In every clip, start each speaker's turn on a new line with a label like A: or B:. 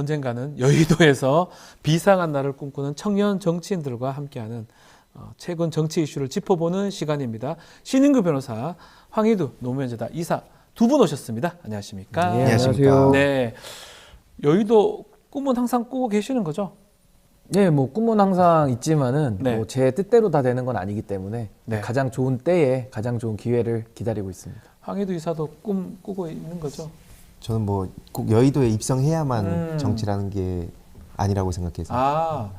A: 언젠가는 여의도에서 비상한 날을 꿈꾸는 청년 정치인들과 함께하는 최근 정치 이슈를 짚어보는 시간입니다. 신인규 변호사, 황희두 노무현재단 이사 두 분 오셨습니다. 안녕하십니까?
B: 네, 안녕하십니까?
A: 네, 여의도 꿈은 항상 꾸고 계시는 거죠?
C: 네, 뭐 꿈은 항상 있지만은
A: 네.
C: 뭐 제 뜻대로 다 되는 건 아니기 때문에
A: 네.
C: 가장 좋은 때에 가장 좋은 기회를 기다리고 있습니다.
A: 황희두 이사도 꿈 꾸고 있는 거죠?
B: 저는 뭐 꼭 여의도에 입성해야만 정치라는 게 아니라고 생각해서.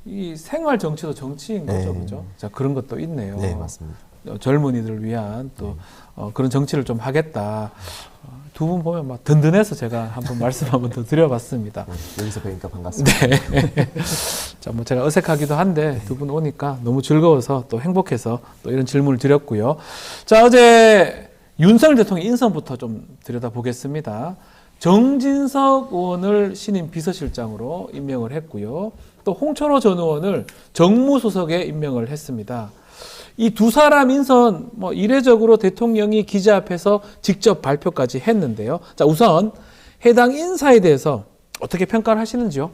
A: 이 생활 정치도 정치인 거죠,
B: 네.
A: 그죠? 자, 그런 것도 있네요.
B: 네, 맞습니다.
A: 젊은이들을 위한 또 그런 정치를 좀 하겠다. 두 분 보면 막 든든해서 제가 한번 말씀 한번 더 드려봤습니다.
B: 여기서 뵈니까 반갑습니다.
A: 네. 자, 뭐 제가 어색하기도 한데 두 분 오니까 너무 즐거워서 또 행복해서 또 이런 질문을 드렸고요. 자, 어제 윤석열 대통령 인선부터 좀 들여다보겠습니다. 정진석 의원을 신임 비서실장으로 임명을 했고요. 또 홍철호 전 의원을 정무수석에 임명을 했습니다. 이 두 사람 인선 뭐 이례적으로 대통령이 기자 앞에서 직접 발표까지 했는데요. 자, 우선 해당 인사에 대해서 어떻게 평가를 하시는지요?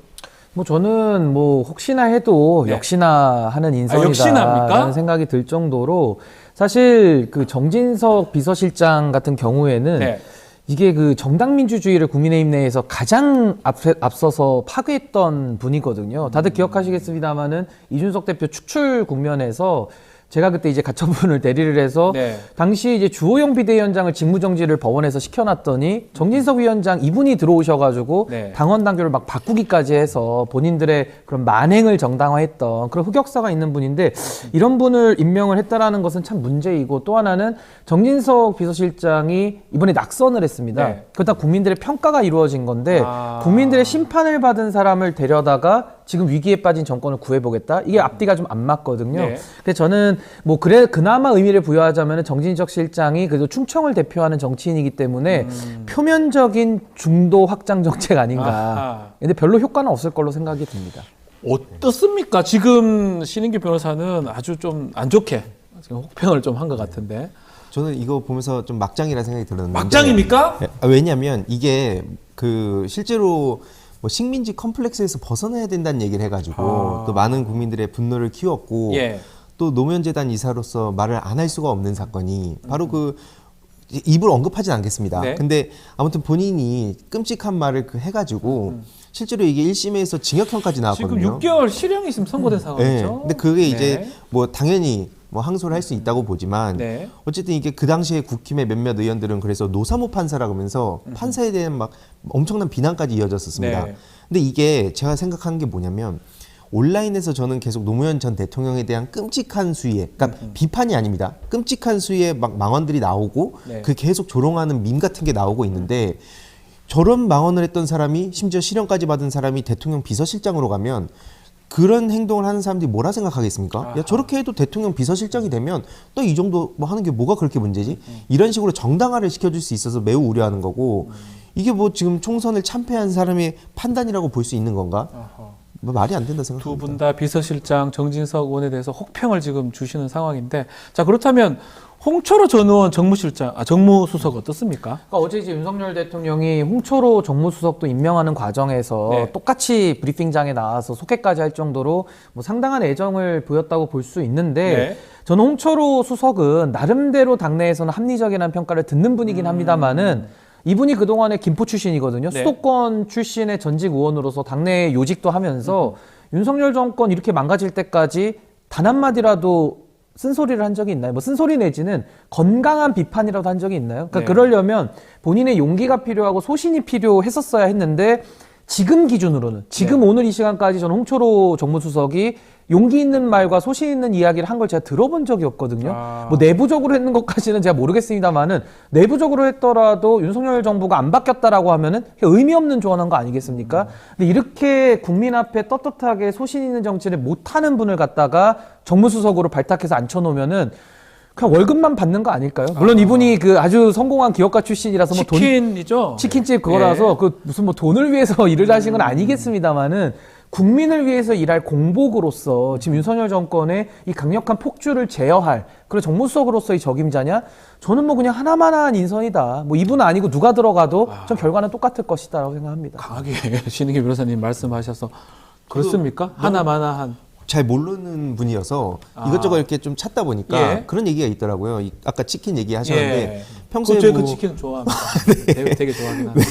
C: 뭐 저는 뭐 혹시나 해도
A: 네.
C: 역시나 하는
A: 역시나입니까?
C: 인선이다라는 생각이 들 정도로 사실 그 정진석 비서실장 같은 경우에는
A: 네.
C: 이게 그 정당민주주의를 국민의힘 내에서 가장 앞서서 파괴했던 분이거든요. 다들 기억하시겠습니다마는 이준석 대표 축출 국면에서 제가 그때 이제 가처분을 대리를 해서
A: 네.
C: 당시 이제 주호영 비대위원장을 직무정지를 법원에서 시켜놨더니 정진석 위원장 이분이 들어오셔가지고
A: 네.
C: 당원 당규를 막 바꾸기까지 해서 본인들의 그런 만행을 정당화했던 그런 흑역사가 있는 분인데 이런 분을 임명을 했다라는 것은 참 문제이고 또 하나는 정진석 비서실장이 이번에 낙선을 했습니다.
A: 네.
C: 그다 국민들의 평가가 이루어진 건데 국민들의 심판을 받은 사람을 데려다가 지금 위기에 빠진 정권을 구해보겠다. 이게 앞뒤가 좀 안 맞거든요.
A: 네.
C: 근데 저는 뭐 그나마 의미를 부여하자면 정진석 실장이 그래도 충청을 대표하는 정치인이기 때문에 표면적인 중도 확장 정책 아닌가.
A: 아하.
C: 근데 별로 효과는 없을 걸로 생각이 듭니다.
A: 어떻습니까? 지금 신인규 변호사는 아주 좀 안 좋게 지금 혹평을 좀 한 것 같은데.
B: 저는 이거 보면서 좀 막장이라 생각이 들었는데.
A: 막장입니까?
B: 왜냐하면 이게 그 실제로 뭐 식민지 컴플렉스에서 벗어나야 된다는 얘기를 해가지고 또 많은 국민들의 분노를 키웠고
A: 예.
B: 또 노무현재단 이사로서 말을 안 할 수가 없는 사건이 바로 그 입을 언급하진 않겠습니다.
A: 네.
B: 근데 아무튼 본인이 끔찍한 말을 해가지고 실제로 이게 1심에서 징역형까지 나왔거든요.
A: 지금 6개월 실형이 있으면 선고된
B: 네.
A: 상황이죠.
B: 근데 그게 이제
A: 네.
B: 뭐 당연히 뭐 항소를 할 수 있다고 보지만
A: 네.
B: 어쨌든 이게 그 당시에 국힘의 몇몇 의원들은 그래서 노사모 판사라고 하면서 판사에 대한 막 엄청난 비난까지 이어졌었습니다.
A: 네.
B: 근데 이게 제가 생각하는 게 뭐냐면 온라인에서 저는 계속 노무현 전 대통령에 대한 끔찍한 수위에, 그러니까 비판이 아닙니다. 끔찍한 수위에 막 망언들이 나오고
A: 네.
B: 그 계속 조롱하는 밈 같은 게 나오고 있는데 저런 망언을 했던 사람이 심지어 실형까지 받은 사람이 대통령 비서실장으로 가면 그런 행동을 하는 사람들이 뭐라 생각하겠습니까? 야, 저렇게 해도 대통령 비서실장이 되면 또 이 정도 뭐 하는 게 뭐가 그렇게 문제지? 이런 식으로 정당화를 시켜줄 수 있어서 매우 우려하는 거고 이게 뭐 지금 총선을 참패한 사람의 판단이라고 볼 수 있는 건가? 뭐 말이 안 된다
A: 두
B: 생각합니다.
A: 분 다 비서실장 정진석 의원에 대해서 혹평을 지금 주시는 상황인데, 자, 그렇다면 홍철호 전 의원 정무수석 어떻습니까?
C: 그러니까 어제 이제 윤석열 대통령이 홍철호 정무수석도 임명하는 과정에서
A: 네.
C: 똑같이 브리핑장에 나와서 소개까지 할 정도로 뭐 상당한 애정을 보였다고 볼 수 있는데
A: 네.
C: 저는 홍철호 수석은 나름대로 당내에서는 합리적이라는 평가를 듣는 분이긴 합니다만은 이분이 그동안에 김포 출신이거든요.
A: 네.
C: 수도권 출신의 전직 의원으로서 당내 요직도 하면서 윤석열 정권 이렇게 망가질 때까지 단 한마디라도 쓴소리를 한 적이 있나요? 뭐 쓴소리 내지는 건강한 비판이라도 한 적이 있나요? 그러니까
A: 네.
C: 그러려면 본인의 용기가 필요하고 소신이 필요했었어야 했는데 지금 기준으로는 지금
A: 네.
C: 오늘 이 시간까지 저는 홍철호 정무수석이 용기 있는 말과 소신 있는 이야기를 한 걸 제가 들어본 적이 없거든요. 뭐 내부적으로 했는 것까지는 제가 모르겠습니다만은 내부적으로 했더라도 윤석열 정부가 안 바뀌었다라고 하면은 의미 없는 조언한 거 아니겠습니까? 근데 이렇게 국민 앞에 떳떳하게 소신 있는 정치를 못하는 분을 갖다가 정무수석으로 발탁해서 앉혀놓으면은 그냥 월급만 받는 거 아닐까요? 물론 이분이 그 아주 성공한 기업가 출신이라서 뭐
A: 치킨이죠.
C: 치킨집 그거라서 그 무슨 뭐 돈을 위해서 일을 하신 건 아니겠습니다만은 국민을 위해서 일할 공복으로서 지금 윤석열 정권의 이 강력한 폭주를 제어할 그런 정무수석으로서의 적임자냐? 저는 뭐 그냥 하나만한 인선이다. 뭐 이분 아니고 누가 들어가도 전 결과는 똑같을 것이다라고 생각합니다.
A: 강하게 신은기 변호사님 말씀하셔서 그렇습니까? 하나만한
B: 잘 모르는 분이어서 이것저것 이렇게 좀 찾다 보니까
A: 예.
B: 그런 얘기가 있더라고요. 아까 치킨 얘기 하셨는데
A: 예.
B: 평소에
A: 저희 그
B: 뭐
A: 치킨 좋아합니다. 되게 좋아하긴 합니다.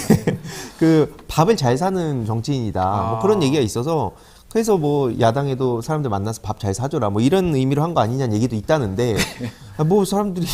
B: 그 밥을 잘 사는 정치인이다. 뭐 그런 얘기가 있어서 그래서 뭐 야당에도 사람들 만나서 밥 잘 사줘라 뭐 이런 의미로 한 거 아니냐는 얘기도 있다는데 뭐 사람들이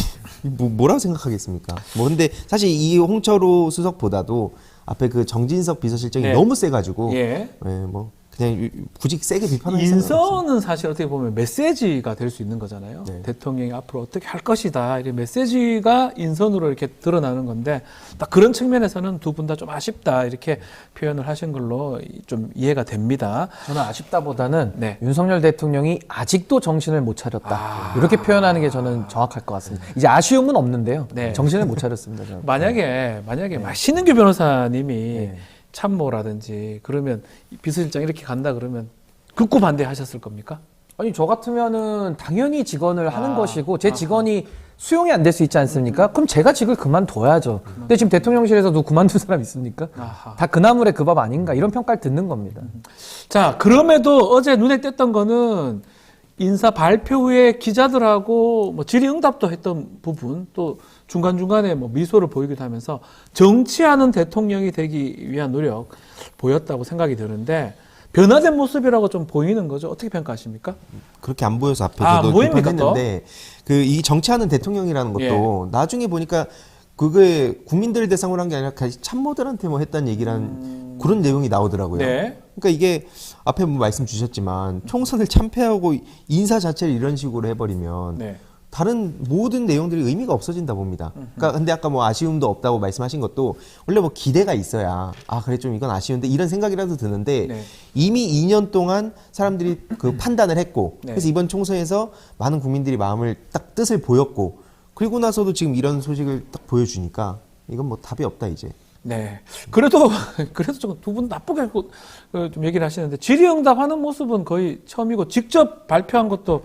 B: 뭐라고 생각하겠습니까? 뭐 근데 사실 이 홍철호 수석보다도 앞에 그 정진석 비서실장이
A: 네.
B: 너무 세가지고
A: 예.
B: 뭐 그냥 굳이 세게 비판할 생각은 없어요.
A: 인선은 사실 어떻게 보면 메시지가 될 수 있는 거잖아요.
B: 네.
A: 대통령이 앞으로 어떻게 할 것이다. 이런 메시지가 인선으로 이렇게 드러나는 건데 딱 그런 측면에서는 두 분 다 좀 아쉽다. 이렇게 표현을 하신 걸로 좀 이해가 됩니다.
C: 저는 아쉽다보다는
A: 네.
C: 윤석열 대통령이 아직도 정신을 못 차렸다. 이렇게 표현하는 게 저는 정확할 것 같습니다. 이제 아쉬움은 없는데요.
A: 네.
C: 정신을 못 차렸습니다. 저는.
A: 만약에 신은규 변호사님이
C: 네.
A: 참모라든지 그러면 비서실장 이렇게 간다 그러면 극구 반대하셨을 겁니까?
C: 아니 저 같으면은 당연히 직원을 하는 것이고 제 직원이 수용이 안 될 수 있지 않습니까? 그럼 제가 직을 그만둬야죠. 근데 지금 대통령실에서도 그만둔 사람 있습니까?
A: 아하.
C: 다 그나물의 그 밥 아닌가 이런 평가를 듣는 겁니다.
A: 자, 그럼에도 어제 눈에 띄었던 거는 인사 발표 후에 기자들하고 뭐 질의응답도 했던 부분 또 중간중간에 뭐 미소를 보이기도 하면서 정치하는 대통령이 되기 위한 노력 보였다고 생각이 드는데 변화된 모습이라고 좀 보이는 거죠. 어떻게 평가하십니까?
B: 그렇게 안 보여서 앞에
A: 아,
B: 저도
A: 보입니까,
B: 비판했는데 그 이 정치하는 대통령이라는 것도 나중에 보니까 그게 국민들 대상으로 한 게 아니라 참모들한테 뭐 했다는 얘기란 그런 내용이 나오더라고요.
A: 네.
B: 그러니까 이게 앞에 뭐 말씀 주셨지만 총선을 참패하고 인사 자체를 이런 식으로 해버리면
A: 네.
B: 다른 모든 내용들이 의미가 없어진다 봅니다. 그러니까 근데 아까 뭐 아쉬움도 없다고 말씀하신 것도 원래 뭐 기대가 있어야 그래 좀 이건 아쉬운데 이런 생각이라도 드는데
A: 네.
B: 이미 2년 동안 사람들이 그 판단을 했고
A: 네.
B: 그래서 이번 총선에서 많은 국민들이 마음을 딱 뜻을 보였고 그리고 나서도 지금 이런 소식을 딱 보여주니까 이건 뭐 답이 없다 이제.
A: 네. 그래도 좀 두 분 나쁘게 좀 얘기를 하시는데 질의응답하는 모습은 거의 처음이고 직접 발표한 것도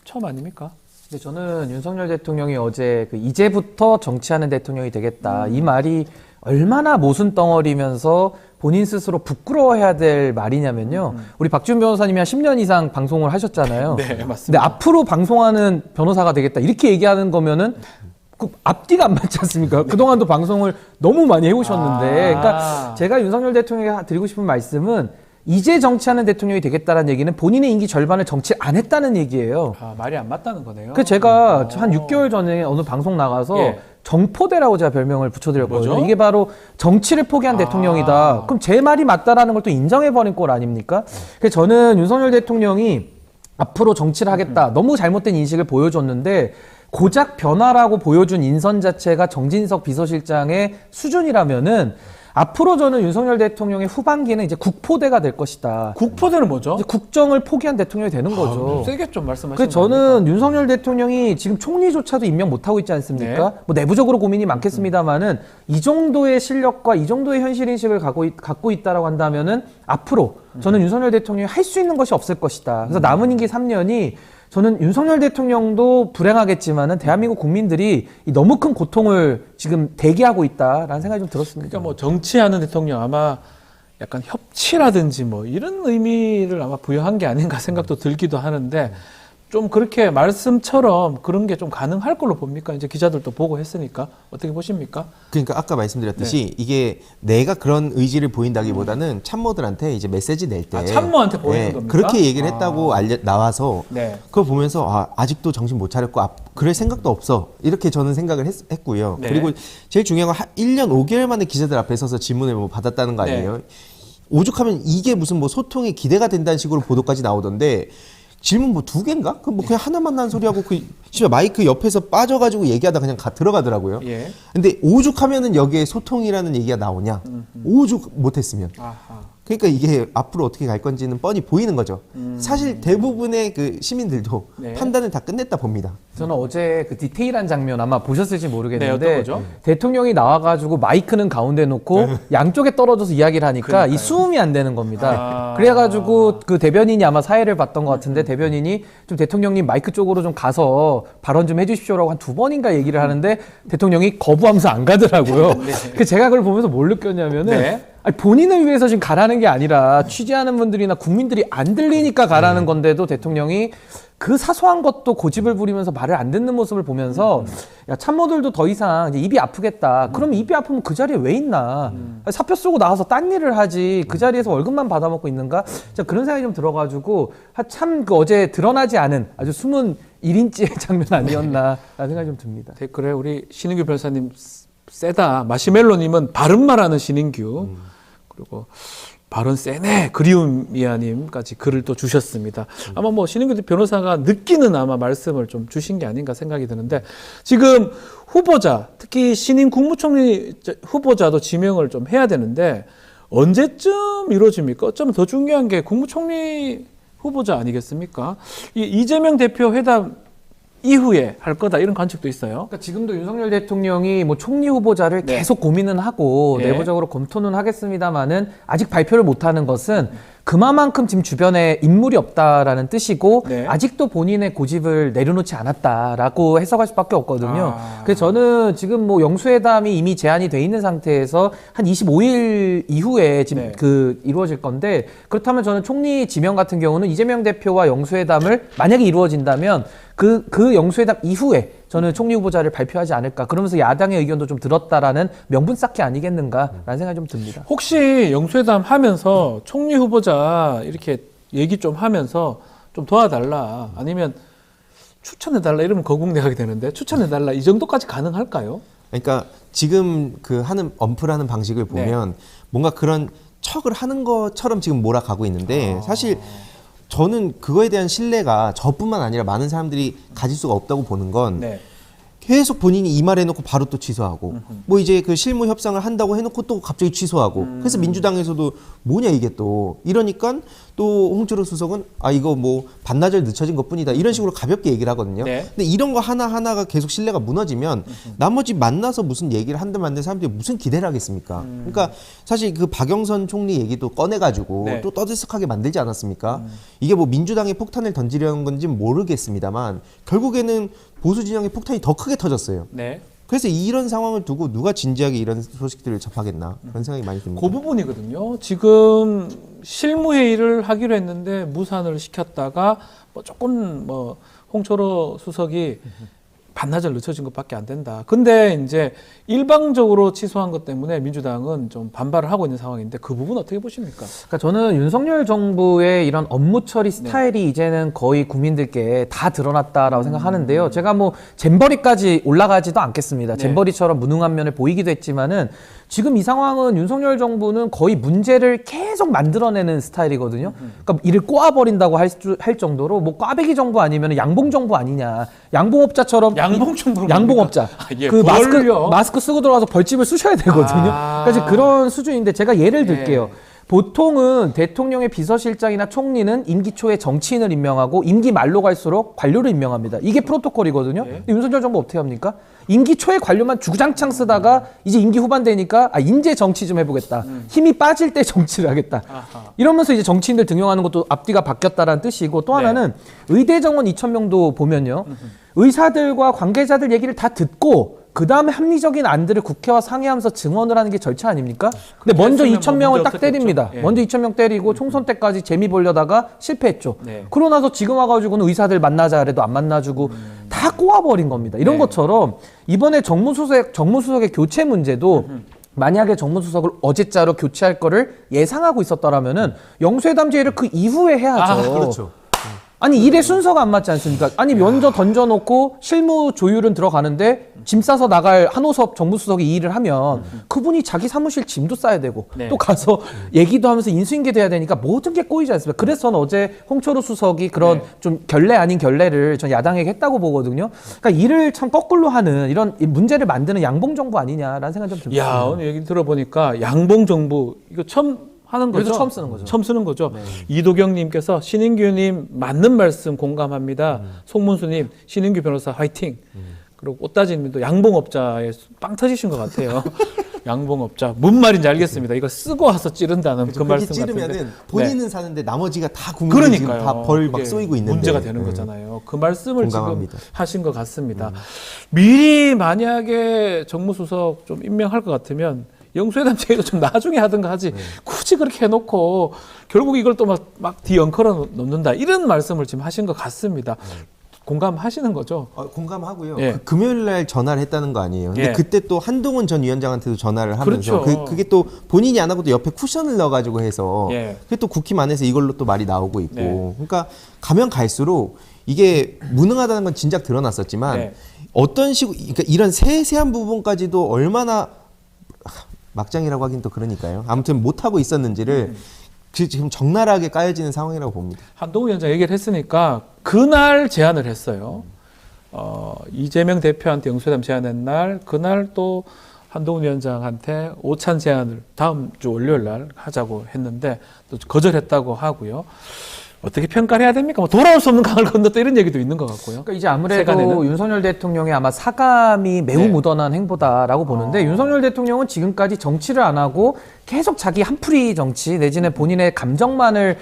A: 처음 아닙니까?
C: 근데 저는 윤석열 대통령이 어제 그 이제부터 정치하는 대통령이 되겠다 이 말이 얼마나 모순 덩어리면서 본인 스스로 부끄러워해야 될 말이냐면요. 우리 박지훈 변호사님이 한 10년 이상 방송을 하셨잖아요.
A: 네, 맞습니다.
C: 근데 앞으로 방송하는 변호사가 되겠다 이렇게 얘기하는 거면은 그 앞뒤가 안 맞지 않습니까? 그동안도 방송을 너무 많이 해오셨는데, 그러니까 제가 윤석열 대통령에게 드리고 싶은 말씀은 이제 정치하는 대통령이 되겠다라는 얘기는 본인의 임기 절반을 정치 안 했다는 얘기예요.
A: 말이 안 맞다는 거네요.
C: 그 제가 한 6개월 전에 어느 방송 나가서
A: 예.
C: 정포대라고 제가 별명을 붙여드렸거든요.
A: 뭐죠?
C: 이게 바로 정치를 포기한 대통령이다. 그럼 제 말이 맞다라는 걸 또 인정해버린 꼴 아닙니까? 그래서 저는 윤석열 대통령이 앞으로 정치를 하겠다. 너무 잘못된 인식을 보여줬는데 고작 변화라고 보여준 인선 자체가 정진석 비서실장의 수준이라면은 앞으로 저는 윤석열 대통령의 후반기는 이제 국포대가 될 것이다.
A: 국포대는 뭐죠?
C: 이제 국정을 포기한 대통령이 되는 거죠.
A: 세게 좀 말씀하시면
C: 그래서 저는 윤석열 대통령이 지금 총리조차도 임명 못하고 있지 않습니까?
A: 네.
C: 뭐 내부적으로 고민이 많겠습니다만은 이 정도의 실력과 이 정도의 현실인식을 갖고 있다라고 한다면은 앞으로 저는 윤석열 대통령이 할 수 있는 것이 없을 것이다. 그래서 남은 임기 3년이 저는 윤석열 대통령도 불행하겠지만은 대한민국 국민들이 이 너무 큰 고통을 지금 대기하고 있다라는 생각이 좀 들었습니다.
A: 그러니까 뭐 정치하는 대통령 아마 약간 협치라든지 뭐 이런 의미를 아마 부여한 게 아닌가 생각도 들기도 하는데 좀 그렇게 말씀처럼 그런 게 좀 가능할 걸로 봅니까? 이제 기자들도 보고 했으니까 어떻게 보십니까?
B: 그러니까 아까 말씀드렸듯이 이게 내가 그런 의지를 보인다기보다는 참모들한테 이제 메시지 낼 때
A: 참모한테 보이는 겁니까?
B: 그렇게 얘기를 했다고 나와서
A: 네.
B: 그걸 보면서 아직도 정신 못 차렸고 그럴 생각도 없어 이렇게 저는 생각을 했고요.
A: 네.
B: 그리고 제일 중요한 건 1년 5개월 만에 기자들 앞에 서서 질문을 뭐 받았다는 거 아니에요.
A: 네.
B: 오죽하면 이게 무슨 뭐 소통이 기대가 된다는 식으로 보도까지 나오던데 질문 뭐 2개인가? 그 뭐 그냥 하나만 난 소리하고 심지어 마이크 옆에서 빠져가지고 얘기하다 그냥 들어가더라고요.
A: 예.
B: 근데 오죽하면은 여기에 소통이라는 얘기가 나오냐? 오죽 못했으면.
A: 아하.
B: 그러니까 이게 앞으로 어떻게 갈 건지는 뻔히 보이는 거죠. 사실 대부분의 그 시민들도
A: 네.
B: 판단을 다 끝냈다 봅니다.
C: 저는 어제 그 디테일한 장면 아마 보셨을지
A: 네,
C: 모르겠는데
A: 어떤 거죠?
C: 대통령이 나와가지고 마이크는 가운데 놓고 양쪽에 떨어져서 이야기를 하니까
A: 그러니까요.
C: 이 수음이 안 되는 겁니다.
A: 아.
C: 그래가지고 그 대변인이 아마 사회를 봤던 것 같은데 대변인이 좀 대통령님 마이크 쪽으로 좀 가서 발언 좀 해주십시오라고 한 2번인가 얘기를 하는데 대통령이 거부하면서 안 가더라고요. 그 제가 그걸 보면서 뭘 느꼈냐면은
A: 네.
C: 아니, 본인을 위해서 지금 가라는 게 아니라 취재하는 분들이나 국민들이 안 들리니까 가라는 건데도 대통령이 그 사소한 것도 고집을 부리면서 말을 안 듣는 모습을 보면서 야 참모들도 더 이상 이제 입이 아프겠다. 그러면 입이 아프면 그 자리에 왜 있나? 사표 쓰고 나와서 딴 일을 하지 그 자리에서 월급만 받아먹고 있는가? 진짜 그런 생각이 좀 들어가지고 참 그 어제 드러나지 않은 아주 숨은 1인치의 장면 아니었나라는 생각이 좀 듭니다.
A: 댓글에 우리 신인규 변호사님 세다. 마시멜로님은 바른 말하는 신인규. 그리고 발언 세네 그리움 미아님까지 글을 또 주셨습니다. 아마 뭐 신인규 변호사가 느끼는 아마 말씀을 좀 주신 게 아닌가 생각이 드는데 지금 후보자 특히 신임 국무총리 후보자도 지명을 좀 해야 되는데 언제쯤 이루어집니까? 어쩌면 더 중요한 게 국무총리 후보자 아니겠습니까? 이 이재명 대표 회담 이후에 할 거다 이런 관측도 있어요.
C: 그러니까 지금도 윤석열 대통령이 뭐 총리 후보자를
A: 네.
C: 계속 고민은 하고
A: 네.
C: 내부적으로 검토는 하겠습니다만은 아직 발표를 못하는 것은 그만큼 지금 주변에 인물이 없다라는 뜻이고
A: 네.
C: 아직도 본인의 고집을 내려놓지 않았다라고 해석할 수밖에 없거든요.
A: 아.
C: 그래서 저는 지금 뭐 영수회담이 이미 제한이 돼 있는 상태에서 한 25일 이후에 지금
A: 네.
C: 그 이루어질 건데 그렇다면 저는 총리 지명 같은 경우는 이재명 대표와 영수회담을 만약에 이루어진다면 그 영수회담 이후에 저는 총리 후보자를 발표하지 않을까. 그러면서 야당의 의견도 좀 들었다라는 명분 쌓기 아니겠는가라는 생각이 좀 듭니다.
A: 혹시 영수회담 하면서 총리 후보자 이렇게 얘기 좀 하면서 좀 도와달라 아니면 추천해달라 이러면 거국내가게 되는데 추천해달라 이 정도까지 가능할까요?
B: 그러니까 지금 그 하는 언플하는 방식을 보면 뭔가 그런 척을 하는 것처럼 지금 몰아가고 있는데 사실 저는 그거에 대한 신뢰가 저뿐만 아니라 많은 사람들이 가질 수가 없다고 보는 건
A: 네.
B: 계속 본인이 이 말해놓고 바로 또 취소하고 뭐 이제 그 실무 협상을 한다고 해놓고 또 갑자기 취소하고 그래서 민주당에서도 뭐냐 이게 또 이러니까 또 홍준표 수석은 아 이거 뭐 반나절 늦춰진 것뿐이다 이런 식으로 가볍게 얘기를 하거든요.
A: 네.
B: 근데 이런 거 하나하나가 계속 신뢰가 무너지면 나머지 만나서 무슨 얘기를 한들 만든 사람들이 무슨 기대를 하겠습니까? 그러니까 사실 그 박영선 총리 얘기도 꺼내가지고
A: 네.
B: 또 떠들썩하게 만들지 않았습니까? 이게 뭐 민주당에 폭탄을 던지려는 건지는 모르겠습니다만 결국에는 보수 진영의 폭탄이 더 크게 터졌어요.
A: 네.
B: 그래서 이런 상황을 두고 누가 진지하게 이런 소식들을 접하겠나 그런 생각이 많이 듭니다.
A: 그 부분이거든요. 지금 실무회의를 하기로 했는데 무산을 시켰다가 뭐 조금 뭐 홍철호 수석이 반나절 늦춰진 것밖에 안 된다. 근데 이제 일방적으로 취소한 것 때문에 민주당은 좀 반발을 하고 있는 상황인데 그 부분 어떻게 보십니까?
C: 그러니까 저는 윤석열 정부의 이런 업무 처리 스타일이 이제는 거의 국민들께 다 드러났다라고 생각하는데요. 제가 뭐 잼버리까지 올라가지도 않겠습니다.
A: 네.
C: 잼버리처럼 무능한 면을 보이기도 했지만은 지금 이 상황은 윤석열 정부는 거의 문제를 계속 만들어내는 스타일이거든요. 그러니까 이를 꼬아버린다고 할 정도로 뭐 꽈배기 정부 아니면 양봉 정부 아니냐. 양봉업자처럼
A: 양봉 정부로
C: 양봉업자.
A: 아, 예,
C: 그
A: 뭘요?
C: 마스크 쓰고 들어가서 벌집을 쑤셔야 되거든요.
A: 아.
C: 그러니까 이제 그런 수준인데 제가 예를 들게요.
A: 예.
C: 보통은 대통령의 비서실장이나 총리는 임기 초에 정치인을 임명하고 임기 말로 갈수록 관료를 임명합니다. 이게 프로토콜이거든요.
A: 예.
C: 근데 윤석열 정부 어떻게 합니까? 임기 초에 관료만 주구장창 쓰다가 이제 임기 후반 되니까 아 인재 정치 좀 해보겠다. 힘이 빠질 때 정치를 하겠다.
A: 아하.
C: 이러면서 이제 정치인들 등용하는 것도 앞뒤가 바뀌었다라는 뜻이고 또
A: 네.
C: 하나는 의대 정원 2,000명도 보면요. 의사들과 관계자들 얘기를 다 듣고 그 다음에 합리적인 안들을 국회와 상의하면서 증언을 하는 게 절차 아닙니까? 근데 먼저
A: 했으면
C: 2,000명을
A: 문제
C: 딱
A: 없었겠죠.
C: 때립니다.
A: 예.
C: 먼저 2,000명 때리고 총선 때까지 재미 보려다가 실패했죠.
A: 네.
C: 그러고 나서 지금 와가지고는 의사들 만나자 그래도 안 만나주고 다 꼬아버린 겁니다. 이런
A: 네.
C: 것처럼 이번에 정무수석의 교체 문제도 만약에 정무수석을 어제자로 교체할 거를 예상하고 있었더라면은 영수회담 제의를 그 이후에 해야죠.
A: 아, 그렇죠.
C: 아니 일의 순서가 안 맞지 않습니까? 아니 먼저 던져놓고 실무 조율은 들어가는데 짐 싸서 나갈 한호섭 정무수석이 이 일을 하면 그분이 자기 사무실 짐도 싸야 되고
A: 네.
C: 또 가서 얘기도 하면서 인수인계 돼야 되니까 모든 게 꼬이지 않습니까? 그래서 저는 어제 홍철호 수석이 그런
A: 네.
C: 좀 결례 아닌 결례를 전 야당에게 했다고 보거든요. 그러니까 일을 참 거꾸로 하는 이런 문제를 만드는 양봉 정부 아니냐라는 생각이 좀 듭니다.
A: 야, 오늘 얘기 들어보니까 양봉 정부 이거 처음 하는 거죠.
C: 그래서 처음 쓰는 거죠.
A: 처음 쓰는 거죠. 이도경님께서 신인규님 맞는 말씀 공감합니다. 송문수님 신인규 변호사 화이팅. 그리고 꽃다지님도 양봉업자에 빵 터지신 것 같아요. 양봉업자 뭔 말인지 알겠습니다. 이거 쓰고 와서 찌른다는 그 말씀 같은데.
B: 찌르면은 본인은 사는데 나머지가 다 국민이 지금
A: 그러니까요.
B: 다 벌 막
A: 이게
B: 쏘이고 있는데
A: 문제가 되는 거잖아요. 그 말씀을
B: 공감합니다.
A: 지금 하신 것 같습니다. 미리 만약에 정무수석 좀 임명할 것 같으면 영수회담 제의도 좀 나중에 하든가 하지 굳이 그렇게 해놓고 결국 이걸 또 막 뒤엉컬어 놓는다 이런 말씀을 지금 하신 것 같습니다. 공감하시는 거죠?
B: 공감하고요.
A: 예.
B: 그 금요일 날 전화를 했다는 거 아니에요. 근데
A: 예.
B: 그때 또 한동훈 전 위원장한테도 전화를 하면서
A: 그렇죠.
B: 그게 또 본인이 안 하고도 옆에 쿠션을 넣어가지고 해서
A: 예.
B: 그게 또 국힘 안에서 이걸로 또 말이 나오고 있고
A: 네.
B: 그러니까 가면 갈수록 이게 무능하다는 건 진작 드러났었지만
A: 네.
B: 어떤 식으로 그러니까 이런 세세한 부분까지도 얼마나 막장이라고 하긴 또 그러니까요. 아무튼 못하고 있었는지를 지금 적나라하게 까여지는 상황이라고 봅니다.
A: 한동훈 위원장 얘기를 했으니까 그날 제안을 했어요. 이재명 대표한테 영수회담 제안한 날 그날 또 한동훈 위원장한테 오찬 제안을 다음 주 월요일 날 하자고 했는데 또 거절했다고 하고요. 어떻게 평가를 해야 됩니까? 뭐 돌아올 수 없는 강을 건넜다 이런 얘기도 있는 것 같고요.
C: 그러니까 이제 아무래도
A: 세간에는?
C: 윤석열 대통령의 아마 사감이 매우
A: 네.
C: 묻어난 행보다라고 보는데 윤석열 대통령은 지금까지 정치를 안 하고 계속 자기 한풀이 정치 내지는 본인의 감정만을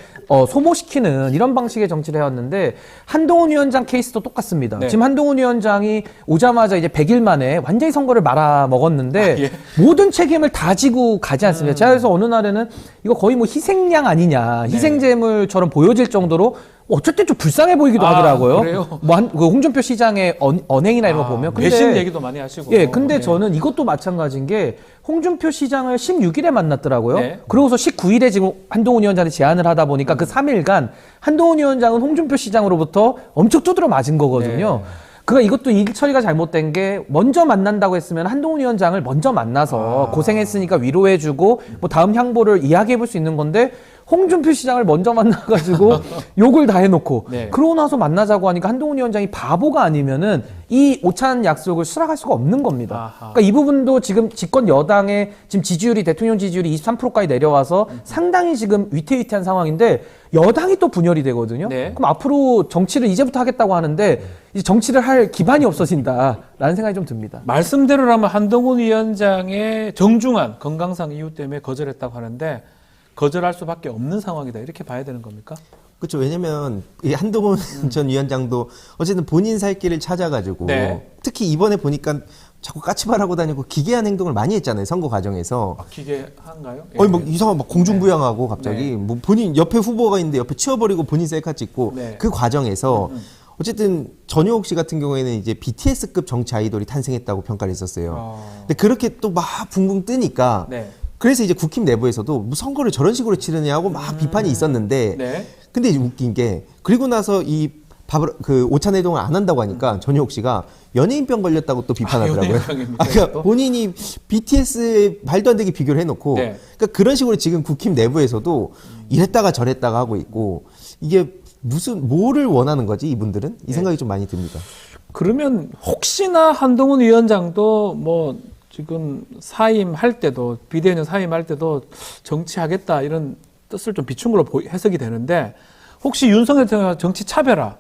C: 소모시키는 이런 방식의 정치를 해왔는데 한동훈 위원장 케이스도 똑같습니다.
A: 네.
C: 지금 한동훈 위원장이 오자마자 이제 100일 만에 완전히 선거를 말아먹었는데
A: 예.
C: 모든 책임을 다 지고 가지 않습니다. 제가 그래서 어느 날에는 이거 거의 뭐 희생양 아니냐, 희생제물처럼 보여질 정도로 어쨌든 좀 불쌍해 보이기도 하더라고요.
A: 그래요?
C: 뭐 그 홍준표 시장의 언행이나 이런 거 보면. 근데
A: 외신 얘기도 많이 하시고.
C: 예, 근데
A: 네.
C: 저는 이것도 마찬가지인 게 홍준표 시장을 16일에 만났더라고요.
A: 네.
C: 그러고서 19일에 지금 한동훈 위원장한테 제안을 하다 보니까 그 3일간 한동훈 위원장은 홍준표 시장으로부터 엄청 두드려 맞은 거거든요.
A: 네.
C: 그러니까 이것도 일 처리가 잘못된 게 먼저 만난다고 했으면 한동훈 위원장을 먼저 만나서 고생했으니까 위로해주고 뭐 다음 향보를 이야기해볼 수 있는 건데 홍준표 시장을 먼저 만나가지고 욕을 다 해놓고
A: 네.
C: 그러고 나서 만나자고 하니까 한동훈 위원장이 바보가 아니면은 이 오찬 약속을 수락할 수가 없는 겁니다.
A: 아하.
C: 그러니까 이 부분도 지금 집권 여당의 지금 지지율이 대통령 지지율이 23%까지 내려와서 상당히 지금 위태위태한 상황인데 여당이 또 분열이 되거든요.
A: 네.
C: 그럼 앞으로 정치를 이제부터 하겠다고 하는데 이제 정치를 할 기반이 없어진다라는 생각이 좀 듭니다.
A: 말씀대로라면 한동훈 위원장의 정중한 건강상 이유 때문에 거절했다고 하는데 거절할 수밖에 없는 상황이다 이렇게 봐야 되는 겁니까?
B: 그렇죠. 왜냐면 이 한동훈 전 위원장도 어쨌든 본인 살 길을 찾아가지고
A: 네.
B: 특히 이번에 보니까 자꾸 까치발하고 다니고 기괴한 행동을 많이 했잖아요. 선거 과정에서.
A: 기계한가요?
B: 아니 뭐 이상한 막 공중부양하고 갑자기
A: 네.
B: 뭐 본인 옆에 후보가 있는데 옆에 치워버리고 본인 셀카 찍고
A: 네.
B: 그 과정에서 어쨌든 전효옥 씨 같은 경우에는 이제 BTS급 정치 아이돌이 탄생했다고 평가를 했었어요. 근데 그렇게 또 막 붕붕 뜨니까
A: 네.
B: 그래서 이제 국힘 내부에서도 뭐 선거를 저런 식으로 치르냐고 막 비판이 있었는데
A: 네.
B: 근데 이제 웃긴 게 그리고 나서 이 그 오찬 회동을 안 한다고 하니까 전효옥 씨가 연예인병 걸렸다고 또 비판하더라고요.
A: 연예인병입니까,
B: 그러니까
A: 이것도?
B: 본인이 BTS에 말도 안 되게 비교를 해놓고
A: 네.
B: 그러니까 그런 식으로 지금 국힘 내부에서도 이랬다가 저랬다가 하고 있고 이게 뭐를 원하는 거지 이분들은 이 생각이 좀 많이 듭니다.
A: 그러면 혹시나 한동훈 위원장도 뭐 지금 사임할 때도 비대위원 사임할 때도 정치하겠다 이런 뜻을 좀 비춘 걸로 해석이 되는데 혹시 윤석열 대통령 정치 차별화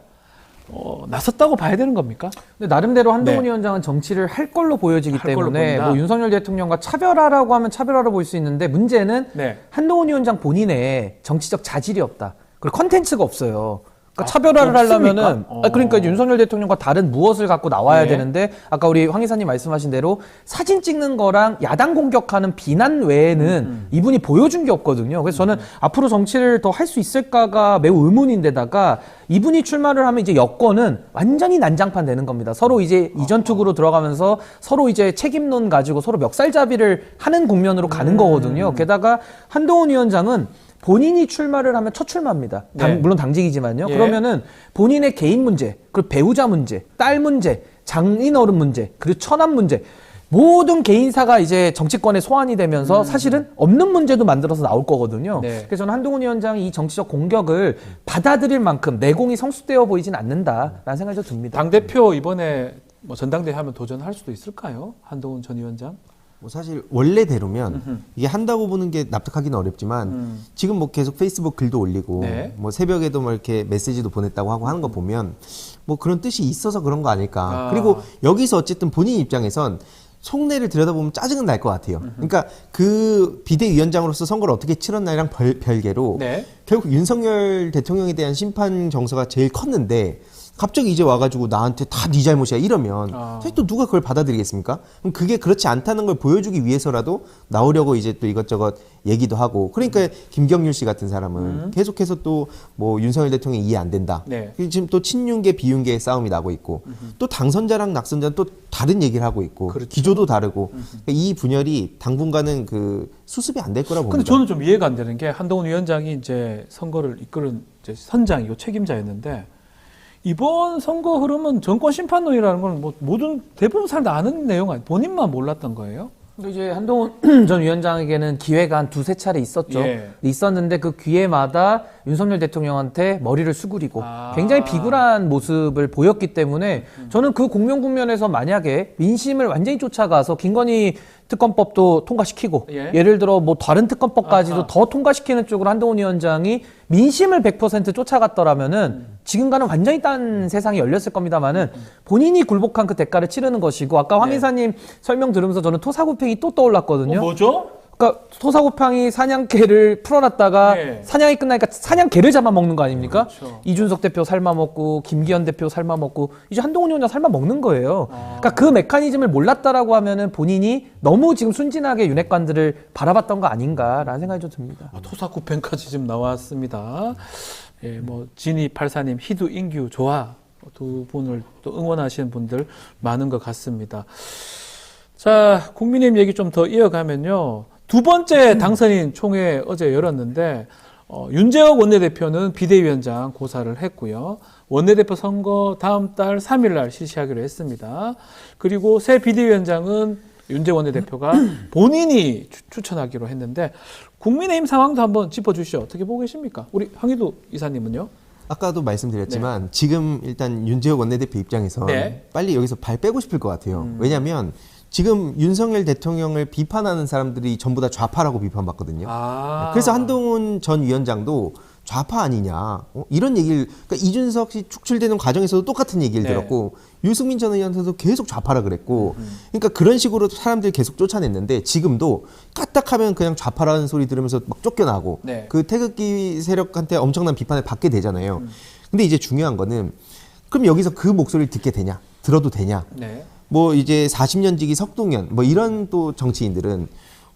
A: 나섰다고 봐야 되는 겁니까?
C: 근데 나름대로 한동훈
A: 네.
C: 위원장은 정치를 할 걸로 보여지기
A: 할 걸로
C: 때문에
A: 보인다.
C: 뭐 윤석열 대통령과 차별화라고 하면 차별화로 볼 수 있는데 문제는
A: 네.
C: 한동훈 위원장 본인의 정치적 자질이 없다. 그리고 컨텐츠가 없어요. 그러니까
A: 아,
C: 차별화를
A: 없습니까?
C: 하려면은 그러니까 이제 윤석열 대통령과 다른 무엇을 갖고 나와야
A: 네.
C: 되는데 아까 우리 황 이사님 말씀하신 대로 사진 찍는 거랑 야당 공격하는 비난 외에는 이분이 보여준 게 없거든요. 그래서 저는 앞으로 정치를 더 할 수 있을까가 매우 의문인데다가 이분이 출마를 하면 이제 여권은 완전히 난장판 되는 겁니다. 서로 이제 이전 투구로 들어가면서 서로 이제 책임론 가지고 서로 멱살잡이를 하는 국면으로 가는 거거든요. 게다가 한동훈 위원장은 본인이 출마를 하면 첫 출마입니다.
A: 네.
C: 물론 당직이지만요.
A: 예.
C: 그러면은 본인의 개인 문제, 그리고 배우자 문제, 딸 문제, 장인어른 문제, 그리고 처남 문제 모든 개인사가 이제 정치권에 소환이 되면서 사실은 없는 문제도 만들어서 나올 거거든요.
A: 네.
C: 그래서 저는 한동훈 위원장이 이 정치적 공격을 받아들일 만큼 내공이 성숙되어 보이진 않는다라는 생각이 좀 듭니다.
A: 당대표 이번에 뭐 전당대회 하면 도전할 수도 있을까요? 한동훈 전 위원장?
B: 뭐 사실 원래대로면 이게 한다고 보는 게 납득하기는 어렵지만 지금 뭐 계속 페이스북 글도 올리고
A: 네.
B: 뭐 새벽에도 뭐 이렇게 메시지도 보냈다고 하고 하는 거 보면 뭐 그런 뜻이 있어서 그런 거 아닐까. 그리고 여기서 어쨌든 본인 입장에선 속내를 들여다보면 짜증은 날 것 같아요. 그러니까 그 비대위원장으로서 선거를 어떻게 치렀나랑 별개로
A: 네.
B: 결국 윤석열 대통령에 대한 심판 정서가 제일 컸는데 갑자기 이제 와가지고 나한테 다 네 잘못이야 이러면 사실 또 누가 그걸 받아들이겠습니까? 그럼 그게 그렇지 않다는 걸 보여주기 위해서라도 나오려고 이제 또 이것저것 얘기도 하고 그러니까 김경률 씨 같은 사람은 계속해서 또 뭐 윤석열 대통령이 이해 안 된다.
A: 네.
B: 지금 또 친윤계 비윤계의 싸움이 나고 있고 또 당선자랑 낙선자는 또 다른 얘기를 하고 있고
A: 그렇죠.
B: 기조도 다르고 그러니까 이 분열이 당분간은 그 수습이 안 될 거라고
A: 근데
B: 봅니다.
A: 저는 좀 이해가 안 되는 게 한동훈 위원장이 이제 선거를 이끌은 이제 선장이고 책임자였는데 이번 선거 흐름은 정권 심판론이라는 건 뭐 모든 대부분 사람들 아는 내용 아니 본인만 몰랐던 거예요?
C: 근데 이제 한동훈 전 위원장에게는 기회가 한 두세 차례 있었죠.
A: 예.
C: 있었는데 그 기회마다 윤석열 대통령한테 머리를 수그리고 굉장히 비굴한 모습을 보였기 때문에 저는 그 공명 국면에서 만약에 민심을 완전히 쫓아가서 김건희 특검법도 통과시키고
A: 예.
C: 예를 들어 뭐 다른 특검법까지도
A: 아하.
C: 더 통과시키는 쪽으로 한동훈 위원장이 민심을 100% 쫓아갔더라면은 지금과는 완전히 딴 세상이 열렸을 겁니다만은 본인이 굴복한 그 대가를 치르는 것이고 아까 황
A: 네.
C: 이사님 설명 들으면서 저는 토사구팽이 또 떠올랐거든요.
A: 뭐죠?
C: 그러니까 토사구팽이 사냥개를 풀어놨다가
A: 네.
C: 사냥이 끝나니까 사냥개를 잡아먹는 거 아닙니까?
A: 그렇죠.
C: 이준석 대표 삶아먹고 김기현 대표 삶아먹고 이제 한동훈 위원장 삶아먹는 거예요. 그러니까 그 메커니즘을 몰랐다라고 하면은 본인이 너무 지금 순진하게 윤핵관들을 바라봤던 거 아닌가라는 생각이 좀 듭니다.
A: 토사구팽까지 지금 나왔습니다. 예, 뭐 진이 84님 희두 인규 좋아 두 분을 또 응원하시는 분들 많은 것 같습니다. 자, 국민의힘 얘기 좀 더 이어가면요. 두 번째 당선인 총회 어제 열었는데 윤재욱 원내대표는 비대위원장 고사를 했고요. 원내대표 선거 다음 달 3일 날 실시하기로 했습니다. 그리고 새 비대위원장은 윤재욱 원내대표가 본인이 추천하기로 했는데 국민의힘 상황도 한번 짚어주시죠. 어떻게 보고 계십니까? 우리 황희도 이사님은요?
B: 아까도 말씀드렸지만 지금 일단 윤재욱 원내대표 입장에서
A: 네.
B: 빨리 여기서 발 빼고 싶을 것 같아요. 왜냐하면 지금 윤석열 대통령을 비판하는 사람들이 전부 다 좌파라고 비판받거든요. 그래서 한동훈 전 위원장도 좌파 아니냐 이런 얘기를 그러니까 이준석이 축출되는 과정에서도 똑같은 얘기를
A: 네.
B: 들었고 유승민 전 의원도 계속 좌파라 그랬고 그러니까 그런 식으로 사람들이 계속 쫓아냈는데 지금도 까딱하면 그냥 좌파라는 소리 들으면서 막 쫓겨나고
A: 네.
B: 그 태극기 세력한테 엄청난 비판을 받게 되잖아요. 근데 이제 중요한 거는 그럼 여기서 그 목소리를 듣게 되냐 들어도 되냐
A: 네.
B: 뭐 이제 40년 지기 석동현 뭐 이런 또 정치인들은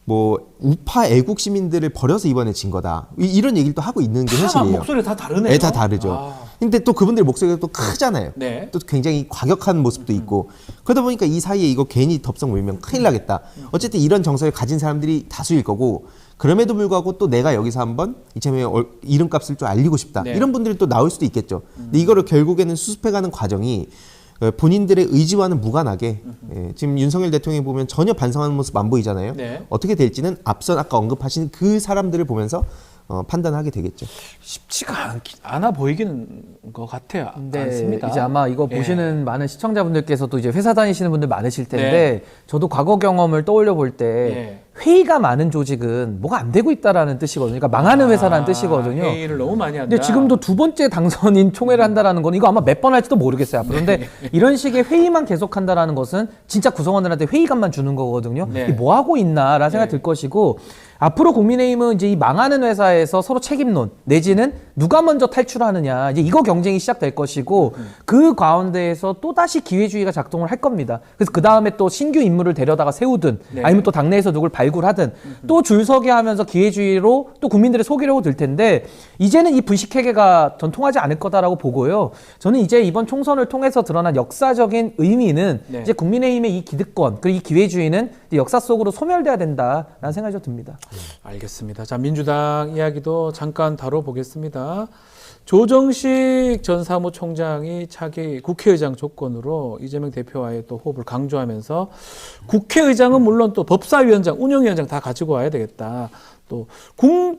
B: 뭐 우파 애국 시민들을 버려서 이번에 진 거다 이런 얘기를 또 하고 있는 게
A: 다
B: 현실이에요.
A: 목소리 다 다르네요.
B: 네, 다 다르죠.
A: 아.
B: 근데 또 그분들 목소리가 또 크잖아요.
A: 네.
B: 또 굉장히 과격한 모습도 있고 그러다 보니까 이 사이에 이거 괜히 덥석 물면 큰일 나겠다. 어쨌든 이런 정서를 가진 사람들이 다수일 거고 그럼에도 불구하고 또 내가 여기서 한번 이참에 이름값을 좀 알리고 싶다.
A: 네.
B: 이런 분들이 또 나올 수도 있겠죠. 근데 이거를 결국에는 수습해가는 과정이 본인들의 의지와는 무관하게 지금 윤석열 대통령이 보면 전혀 반성하는 모습 안 보이잖아요.
A: 네.
B: 어떻게 될지는 앞선 아까 언급하신 그 사람들을 보면서 판단하게 되겠죠.
A: 쉽지가 않아 보이기는 것 같아요.
C: 근데
A: 않습니다.
C: 이제 아마 이거
A: 예.
C: 보시는 많은 시청자분들께서도 이제 회사 다니시는 분들 많으실 텐데
A: 네.
C: 저도 과거 경험을 떠올려 볼 때
A: 예.
C: 회의가 많은 조직은 뭐가 안 되고 있다라는 뜻이거든요. 그러니까 망하는 회사라는 뜻이거든요.
A: 회의를 너무 많이 한다.
C: 근데 지금도 두 번째 당선인 총회를 한다라는 건 이거 아마 몇 번 할지도 모르겠어요. 앞으로.
A: 네.
C: 근데 이런 식의 회의만 계속한다라는 것은 진짜 구성원들한테 회의감만 주는 거거든요.
A: 네.
C: 이게 뭐 하고 있나라는 생각이
A: 네.
C: 들 것이고 앞으로 국민의힘은 이제 이 망하는 회사에서 서로 책임론 내지는 누가 먼저 탈출하느냐 이제 이거 경쟁이 시작될 것이고 그 가운데에서 또 다시 기회주의가 작동을 할 겁니다. 그래서 그 다음에 또 신규 인물을 데려다가 세우든
A: 네.
C: 아니면 또 당내에서 누굴 발굴하든 또 줄 서게 하면서 기회주의로 또 국민들을 속이려고 들 텐데 이제는 이 분식회계가 전 통하지 않을 거다라고 보고요. 저는 이제 이번 총선을 통해서 드러난 역사적인 의미는
A: 네.
C: 이제 국민의힘의 이 기득권 그리고 이 기회주의는 이제 역사 속으로 소멸돼야 된다라는 생각이 좀 듭니다.
A: 알겠습니다. 자, 민주당 이야기도 잠깐 다뤄보겠습니다. 조정식 전 사무총장이 차기 국회의장 조건으로 이재명 대표와의 또 호흡을 강조하면서 국회의장은 물론 또 법사위원장, 운영위원장 다 가지고 와야 되겠다. 또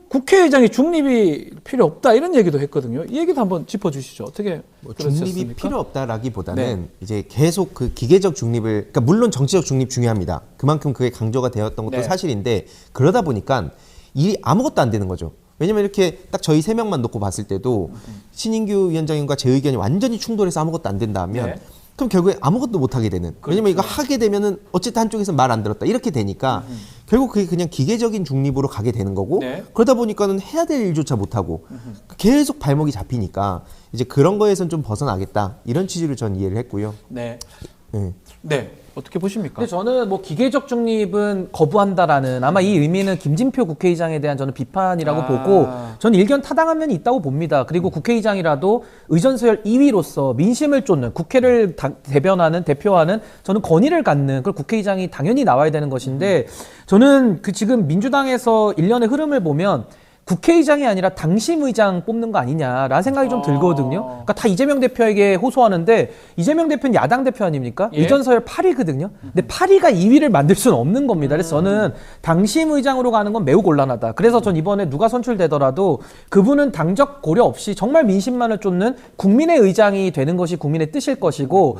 A: 국회의장이 중립이 필요 없다 이런 얘기도 했거든요. 이 얘기도 한번 짚어주시죠. 어떻게
B: 뭐 중립이
A: 그러셨습니까?
B: 필요 없다라기보다는
A: 네.
B: 이제 계속 그 기계적 중립을, 그러니까 물론 정치적 중립 중요합니다. 그만큼 그게 강조가 되었던 것도
A: 네.
B: 사실인데, 그러다 보니까 일이 아무것도 안 되는 거죠. 왜냐면 이렇게 딱 저희 세 명만 놓고 봤을 때도 신인규 위원장님과 제 의견이 완전히 충돌해서 아무것도 안 된다 하면
A: 네.
B: 그럼 결국에 아무것도 못 하게 되는. 왜냐면
A: 그렇죠.
B: 이거 하게 되면은 어쨌든 한쪽에서 말 안 들었다 이렇게 되니까 결국 그게 그냥 기계적인 중립으로 가게 되는 거고,
A: 네.
B: 그러다 보니까는 해야 될 일조차 못 하고 계속 발목이 잡히니까 이제 그런 거에선 좀 벗어나겠다 이런 취지로 전 이해를 했고요.
A: 네.
B: 네.
A: 네. 어떻게 보십니까?
C: 근데 저는 뭐 기계적 중립은 거부한다라는 아마 이 의미는 김진표 국회의장에 대한 저는 비판이라고 보고 저는 일견 타당한 면이 있다고 봅니다. 그리고 국회의장이라도 의전서열 2위로서 민심을 쫓는 국회를 대표하는 저는 권위를 갖는 그런 국회의장이 당연히 나와야 되는 것인데 저는 그 지금 민주당에서 일련의 흐름을 보면 국회의장이 아니라 당심의장 뽑는 거 아니냐라는 생각이 좀 들거든요. 그러니까 다 이재명 대표에게 호소하는데 이재명 대표는 야당 대표 아닙니까?
A: 예.
C: 의전서열 8위거든요. 근데 8위가 2위를 만들 수는 없는 겁니다. 그래서 저는 당심의장으로 가는 건 매우 곤란하다. 그래서 전 이번에 누가 선출되더라도 그분은 당적 고려 없이 정말 민심만을 쫓는 국민의 의장이 되는 것이 국민의 뜻일 것이고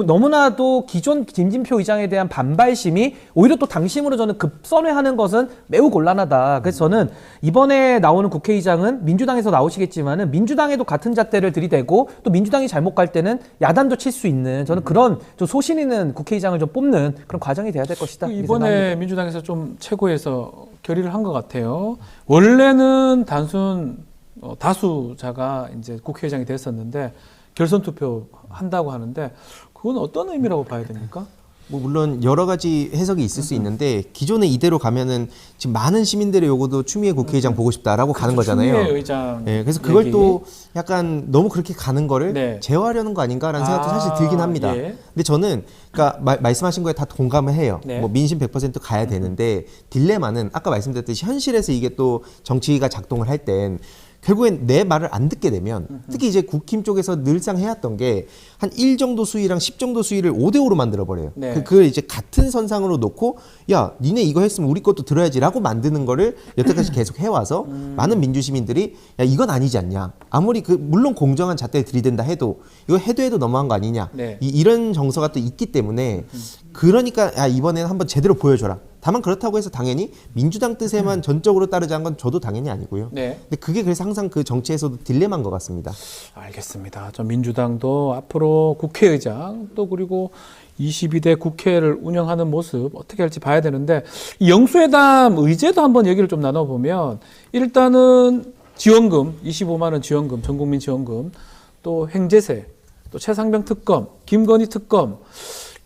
C: 너무나도 기존 김진표 의장에 대한 반발심이 오히려 또 당심으로 저는 급선회하는 것은 매우 곤란하다. 그래서 저는 이번에 나오는 국회의장은 민주당에서 나오시겠지만은 민주당에도 같은 잣대를 들이대고 또 민주당이 잘못 갈 때는 야단도 칠 수 있는 저는 그런 좀 소신 있는 국회의장을 좀 뽑는 그런 과정이 돼야 될 것이다. 이렇게
A: 이번에
C: 생각합니다.
A: 민주당에서 좀 최고에서 결의를 한 것 같아요. 원래는 단순 다수자가 이제 국회의장이 됐었는데 결선 투표 한다고 하는데 그건 어떤 의미라고 봐야 됩니까?
B: 뭐 물론 여러 가지 해석이 있을 수 있는데 기존에 이대로 가면은 지금 많은 시민들의 요구도 추미애 국회의장 보고 싶다라고 가는 거잖아요.
A: 추미애 의장.
B: 예, 그래서 그걸
A: 얘기.
B: 또 약간 너무 그렇게 가는 거를
A: 네.
B: 제어하려는 거 아닌가라는 생각도 사실 들긴 합니다.
A: 예.
B: 근데 저는 그러니까 말씀하신 거에 다 공감을 해요.
A: 네.
B: 뭐 민심 100% 가야 되는데 딜레마는 아까 말씀드렸듯이 현실에서 이게 또 정치가 작동을 할 땐 결국엔 내 말을 안 듣게 되면 특히 이제 국힘 쪽에서 늘상 해왔던 게 한 1 정도 수위랑 10 정도 수위를 5대5로 만들어버려요.
A: 네.
B: 그걸 이제 같은 선상으로 놓고 야 니네 이거 했으면 우리 것도 들어야지라고 만드는 거를 여태까지 계속 해와서 많은 민주시민들이 야 이건 아니지 않냐. 아무리 그 물론 공정한 잣대를 들이댄다 해도 이거 해도 너무한 거 아니냐.
A: 네.
B: 이런 정서가 또 있기 때문에 그러니까 야 이번에는 한번 제대로 보여줘라. 다만 그렇다고 해서 당연히 민주당 뜻에만 전적으로 따르자는 건 저도 당연히 아니고요.
A: 네.
B: 근데 그게 그래서 항상 그 정치에서도 딜레마인 것 같습니다.
A: 알겠습니다. 저 민주당도 앞으로 국회의장 또 그리고 22대 국회를 운영하는 모습 어떻게 할지 봐야 되는데 이 영수회담 의제도 한번 얘기를 좀 나눠보면 일단은 지원금 25만 원 지원금 전국민 지원금 또 행제세 또 최상병 특검 김건희 특검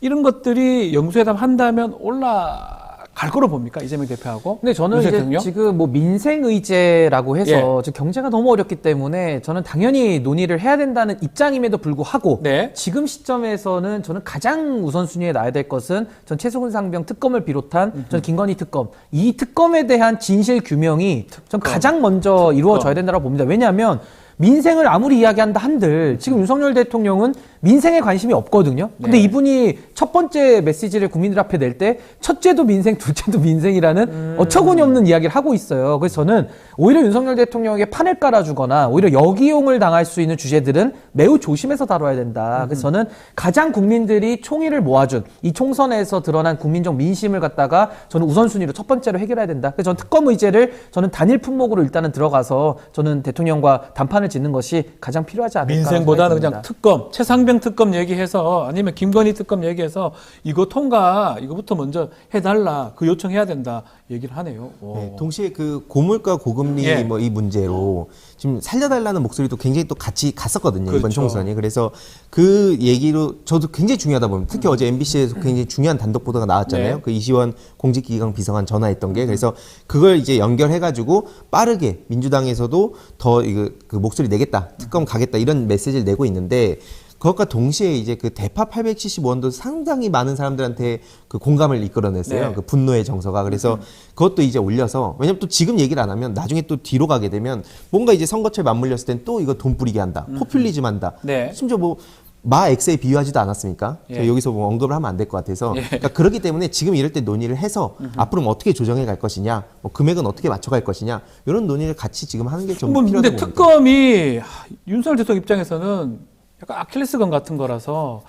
A: 이런 것들이 영수회담 한다면 올라갈 거로 봅니까? 이재명 대표하고.
C: 근데 저는 이제
A: 윤석열은요?
C: 지금 뭐 민생의제라고 해서 지금 경제가 너무 어렵기 때문에 저는 당연히 논의를 해야 된다는 입장임에도 불구하고
A: 네.
C: 지금 시점에서는 저는 가장 우선순위에 놔야 될 것은 전 최소근 상병 특검을 비롯한 전 김건희 특검 이 특검에 대한 진실 규명이 전 가장 먼저 이루어져야 된다고 봅니다. 왜냐하면 민생을 아무리 이야기한다 한들 지금 윤석열 대통령은 민생에 관심이 없거든요. 근데
A: 네.
C: 이분이 첫 번째 메시지를 국민들 앞에 낼 때 첫째도 민생, 둘째도 민생이라는 어처구니 없는 이야기를 하고 있어요. 그래서 저는 오히려 윤석열 대통령에게 판을 깔아주거나 오히려 역이용을 당할 수 있는 주제들은 매우 조심해서 다뤄야 된다. 그래서 저는 가장 국민들이 총의를 모아준 이 총선에서 드러난 국민적 민심을 갖다가 저는 우선순위로 첫 번째로 해결해야 된다. 그래서 저는 특검 의제를 저는 단일 품목으로 일단은 들어가서 저는 대통령과 담판을 짓는 것이 가장 필요하지 않을까.
A: 민생보다는
C: 생각이
A: 그냥
C: 듭니다.
A: 특검, 최상병 특검 얘기해서 아니면 김건희 특검 얘기해서 이거 통과, 이거부터 먼저 해달라, 그 요청해야 된다 얘기를 하네요. 오.
B: 네, 동시에 그 고물가 고금리
A: 예.
B: 뭐 이 문제로 지금 살려달라는 목소리도 굉장히 또 같이 갔었거든요. 이번
A: 그렇죠.
B: 총선이. 그래서 그 얘기로 저도 굉장히 중요하다 보면 특히 어제 MBC에서 굉장히 중요한 단독 보도가 나왔잖아요.
A: 네.
B: 그 이시원 공직기강 비서관 전화했던 게 그래서 그걸 이제 연결해가지고 빠르게 민주당에서도 더 이거 그 목소리 내겠다, 특검 가겠다 이런 메시지를 내고 있는데. 그것과 동시에 이제 그 대파 875원도 상당히 많은 사람들한테 그 공감을 이끌어냈어요.
A: 네.
B: 그 분노의 정서가. 그래서 그것도 이제 올려서 왜냐면 또 지금 얘기를 안 하면 나중에 또 뒤로 가게 되면 뭔가 이제 선거철 맞물렸을 땐 또 이거 돈 뿌리게 한다. 포퓰리즘 한다.
A: 네.
B: 심지어 뭐 마 X에 비유하지도 않았습니까?
A: 예.
B: 제가 여기서 뭐 언급을 하면 안 될 것 같아서.
A: 예.
B: 그러니까 그렇기 때문에 지금 이럴 때 논의를 해서 앞으로 뭐 어떻게 조정해 갈 것이냐, 뭐 금액은 어떻게 맞춰갈 것이냐 이런 논의를 같이 지금 하는 게 좀
A: 뭐,
B: 필요하다고
A: 근데
B: 봅니다.
A: 특검이 윤석열 대통령 입장에서는 약간 아킬레스건 같은 거라서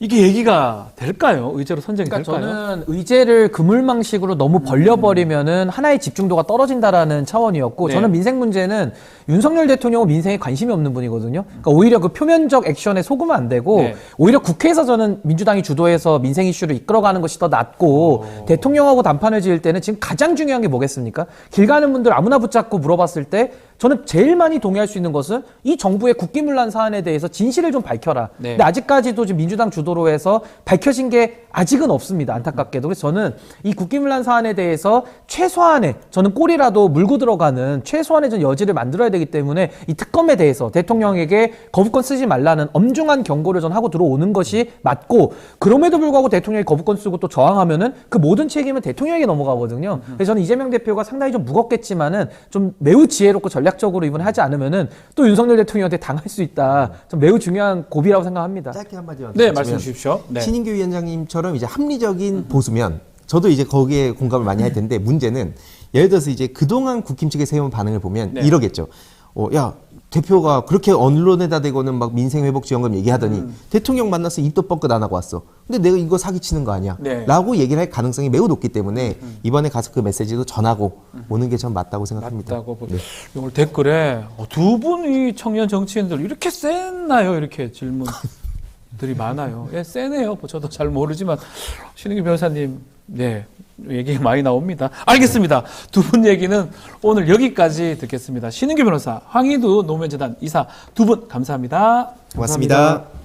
A: 이게 얘기가 될까요? 의제로 선정이
C: 그러니까
A: 될까요?
C: 저는 의제를 그물망식으로 너무 벌려버리면은 하나의 집중도가 떨어진다라는 차원이었고
A: 네.
C: 저는 민생 문제는 윤석열 대통령은 민생에 관심이 없는 분이거든요. 그러니까 오히려 그 표면적 액션에 속으면 안 되고
A: 네.
C: 오히려 국회에서 저는 민주당이 주도해서 민생 이슈를 이끌어가는 것이 더 낫고 대통령하고 담판을 지을 때는 지금 가장 중요한 게 뭐겠습니까? 길 가는 분들 아무나 붙잡고 물어봤을 때 저는 제일 많이 동의할 수 있는 것은 이 정부의 국기문란 사안에 대해서 진실을 좀 밝혀라.
A: 네.
C: 근데 아직까지도 지금 민주당 주도로 해서 밝혀진 게 아직은 없습니다. 안타깝게도. 그래서 저는 이 국기문란 사안에 대해서 최소한의 저는 꼬리라도 물고 들어가는 최소한의 전 여지를 만들어야 되기 때문에 이 특검에 대해서 대통령에게 거부권 쓰지 말라는 엄중한 경고를 전 하고 들어오는 것이 맞고 그럼에도 불구하고 대통령이 거부권 쓰고 또 저항하면은 그 모든 책임은 대통령에게 넘어가거든요. 그래서 저는 이재명 대표가 상당히 좀 무겁겠지만은 좀 매우 지혜롭고 전략적으로 이번에 하지 않으면은 또 윤석열 대통령한테 당할 수 있다. 좀 매우 중요한 고비라고 생각합니다.
B: 짧게 한마디만
A: 네,
B: 더
A: 말씀해
B: 드리면
A: 주십시오. 네.
B: 신인규 위원장님처럼 이제 합리적인 보수면 저도 이제 거기에 공감을 많이 할 텐데 문제는 예를 들어서 이제 그동안 국힘 측에 세운 반응을 보면
A: 네.
B: 이러겠죠. 야 대표가 그렇게 언론에다 대고는 막 민생회복지원금 얘기하더니 대통령 만나서 입도 뻥끗 안 하고 왔어. 근데 내가 이거 사기치는 거 아니야?
A: 네.
B: 라고 얘기를 할 가능성이 매우 높기 때문에 이번에 가서 그 메시지도 전하고 오는 게 전 맞다고 생각합니다.
A: 맞다고 오늘 댓글에 두 분이 청년 정치인들 이렇게 셌나요? 이렇게 질문들이 많아요. 예, 세네요. 뭐 저도 잘 모르지만 신인규 변호사님 네 얘기가 많이 나옵니다. 알겠습니다. 두 분 얘기는 오늘 여기까지 듣겠습니다. 신인규 변호사, 황희두 노무현재단 이사 두 분 감사합니다.
B: 고맙습니다.